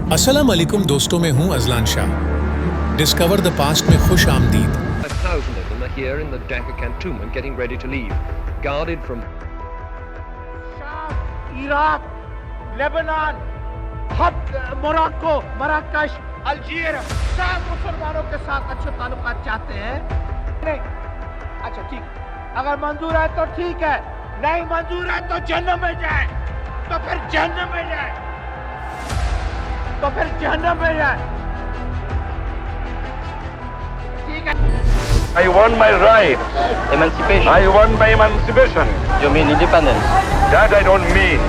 अस्सलाम वालेकुम दोस्तों, मैं हूं Azlan Shah. Discover the past में खुश आमदीद। 5,000 of them are here in the Dacca cantonment getting ready to leave, guarded from Iraq, Lebanon, Morocco, मराकश, अल्जीरिया, सब मुसलमानों के साथ अच्छे ताल्लुकात चाहते हैं। नहीं, अच्छा ठीक, अगर मंजूर है तो ठीक है, नहीं मंजूर है तो जहन्नम में जाए, तो फिर जहन्नम में जाए, तो फिर जहन्नम में जाए। ठीक है। I want my right. Emancipation. I want my emancipation. You mean independence? That I don't mean.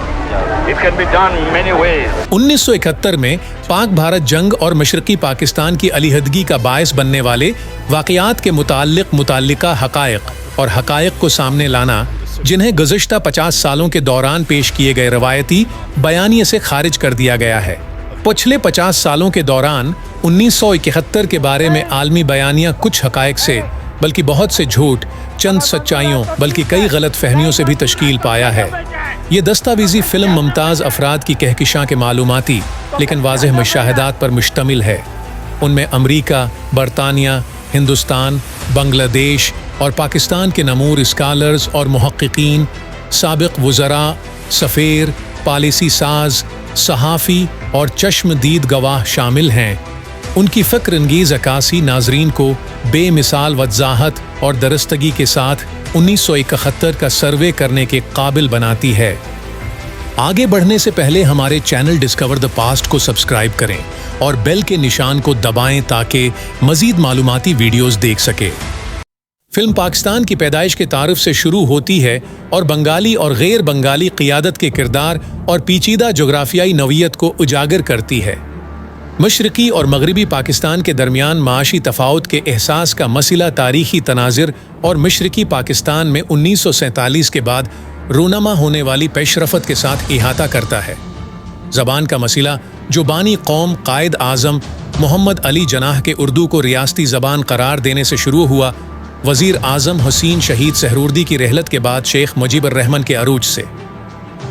It can be done many ways. 1971 में पाक भारत जंग और मशरकी पाकिस्तान की अलीहदगी का बायस बनने वाले वाक़यात के मुताल्लिका हक़ाइक़ और हक़ाइक़ को सामने लाना, जिन्हें गुज़श्ता 50 सालों के दौरान पेश किए गए रवायती बयानिए से खारिज कर दिया गया है। पिछले 50 सालों के दौरान 1971 के बारे में आलमी बयानिया कुछ हक़ाइक़ से, बल्कि बहुत से झूठ, चंद सच्चाइयों, बल्कि कई गलत फहमियों से भी तश्कील पाया है। ये दस्तावेज़ी फ़िल्म मुमताज़ अफराद की कहकशां के मालूमाती लेकिन वाज़ेह मुशाहिदात पर मुश्तमिल है। उनमें अमरीका, बरतानिया, हिंदुस्तान, बांग्लादेश और पाकिस्तान के नमूर स्कॉलर्स और मुहक्किकीन, साबिक़ वुज़रा, सफ़ेर, पॉलिसी साज, सहाफ़ी और चश्मदीद गवाह शामिल हैं। उनकी फ़क्र अंगीज़ अक्कासी नाज़रीन को बेमिसाल वज़ाहत और दरस्तगी के साथ 1971 का सर्वे करने के काबिल बनाती है। आगे बढ़ने से पहले हमारे चैनल डिस्कवर द पास्ट को सब्सक्राइब करें और बेल के निशान को दबाएं ताकि मज़ीद मालूमाती वीडियोस देख सके। फिल्म पाकिस्तान की पैदाइश के तारुफ से शुरू होती है और बंगाली और गैर बंगाली क़ियादत के किरदार और पेचीदा जोग्राफियाई नौइयत को उजागर करती है। मशरकी और मगरबी पाकिस्तान के दरमियान माशी तफावत के एहसास का मसला तारीखी तनाज़िर और मशरकी पाकिस्तान में 1947 के बाद रूनमा होने वाली पेशरफत के साथ इहाता करता है। ज़बान का मसला जो बानी कौम कायद आज़म मोहम्मद अली जनाह के उर्दू को रियासती ज़बान करार देने से शुरू हुआ, वज़ीर आज़म हुसैन शहीद सहरूर्दी की रहलत के बाद शेख मुजीबुर रहमान के अरूज से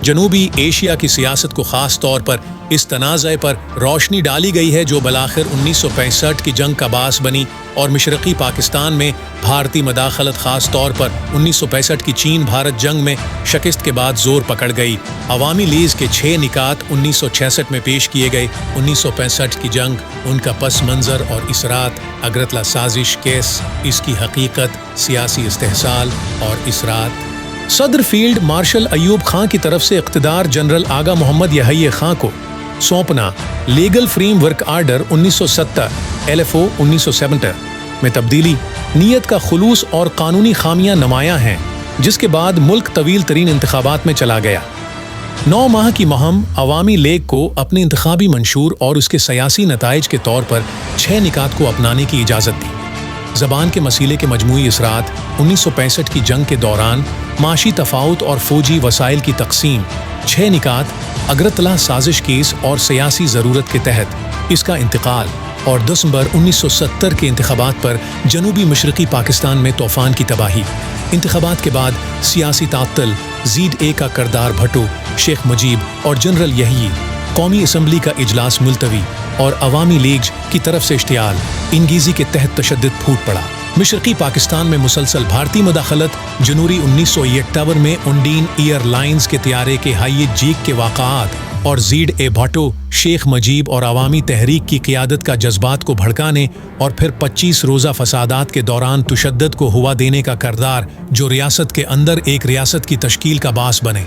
जनूबी एशिया की सियासत को ख़ास तौर पर इस तनाज़े पर रोशनी डाली गई है जो बलाखिर 1965 की जंग का बास बनी और मशरक़ी पाकिस्तान में भारतीय मदाखलत ख़ास तौर पर 1965 की चीन भारत जंग में शिकस्त के बाद ज़ोर पकड़ गई। अवामी लीग के 6 निकात 1966 में पेश किए गए। 1965 की जंग, उनका पस मंज़र और इसरात, अगरतला साजिश केस, इसकी हकीकत, सियासी इस्तेहसाल और इसरात। सदर फील्ड मार्शल अयूब खां की तरफ से इक़्तिदार जनरल आगा मोहम्मद यहैया खां को सौंपना, लीगल फ्रेमवर्क आर्डर 1970 LFO 1970 में तब्दीली, नीयत का खुलूस और कानूनी खामियां नुमायां हैं, जिसके बाद मुल्क तवील तरीन इंतखाबात में चला गया। 9 माह की मुहिम अवामी लीग को अपने इंतखाबी मंशूर और उसके सियासी नताइज के तौर पर 6 निकात को अपनाने की इजाज़त दी। ज़बान के मसीले के मजमूई इसरात, 1965 की जंग के दौरान माशी तफावत और फ़ौजी वसाइल की तकसीम, 6 निकात, अगरतला साजिश केस और सियासी ज़रूरत के तहत इसका इंतकाल और दिसंबर 1970 के इंतखाबात पर जनूबी मशरक़ी पाकिस्तान में तूफ़ान की तबाही। इंतखाबात के बाद सियासी तातल, ज़ीड ए का करदार भट्टो, शेख मुजीब और जनरल यही, कौमी असम्बली का इजलास मुलतवी और अवामी लीग की तरफ से इश्तियाल इंगीज़ी के तहत तशद्दुद फूट पड़ा। मशरक़ी पाकिस्तान में मुसलसल भारतीय मदाखलत, जनवरी 1951 में उंडीन एयरलाइंस के त्यारे के हाई जीक के वाक़ात और ज़ीड ए भट्टो, शेख मुजीब और अवामी तहरीक की क़ियादत का जज्बात को भड़काने और फिर 25 रोज़ा फसादात के दौरान तशद्दुद को हुआ देने का करदार, जो रियासत के अंदर एक रियासत की तश्कील का बास बने।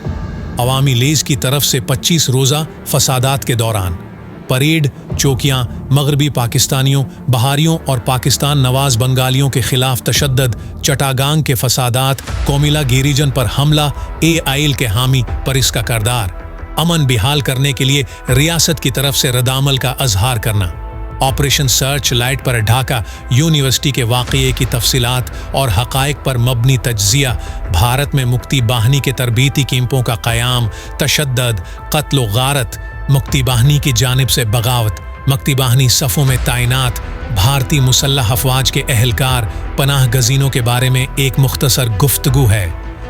अवामी लीग की तरफ से 25 रोज़ा फसादात के दौरान परेड, चौकियाँ, मगरबी पाकिस्तानियों, बहारियों और पाकिस्तान नवाज बंगालियों के खिलाफ तशद्दुद, चटागांग के फसादात, कोमिला गिरिजन पर हमला, AIL के हामी पर इसका करदार, अमन बिहाल करने के लिए रियासत की तरफ से रद्दामल का अजहार करना, ऑपरेशन सर्च लाइट पर ढाका यूनिवर्सिटी के वाक़ये की तफसीलात और हक़ाइक़ पर मबनी तज्ज़िया, भारत में मुक्ति बाहिनी के तरबीती कैंपों का क़याम, तशद्दुद, क़त्ल व गारत, मुक्ति बाहिनी की जानिब से बगावत, मुक्ति बाहिनी सफ़ों में तैनात भारतीय मुसल्लह अफ़वाज के अहलकार, पनाह गज़ीनों के बारे में एक मुख्तसर गुफ्तगू है।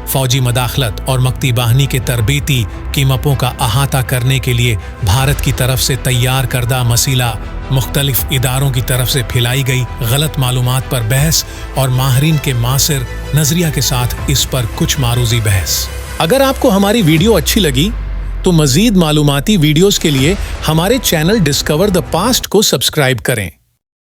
फौजी मदाखलत और मक्ती बाहनी के तरबीती कीमतों का अहाता करने के लिए भारत की तरफ से तैयार करदा मसीला मुख्तलिफ इदारों की तरफ से फैलाई गई गलत मालूमात पर बहस और माहरीन के मासिर नजरिया के साथ इस पर कुछ मारूजी बहस। अगर आपको हमारी वीडियो अच्छी लगी तो मजीद मालूमाती वीडियोस के लिए हमारे चैनल डिस्कवर द पास्ट को सब्सक्राइब करें।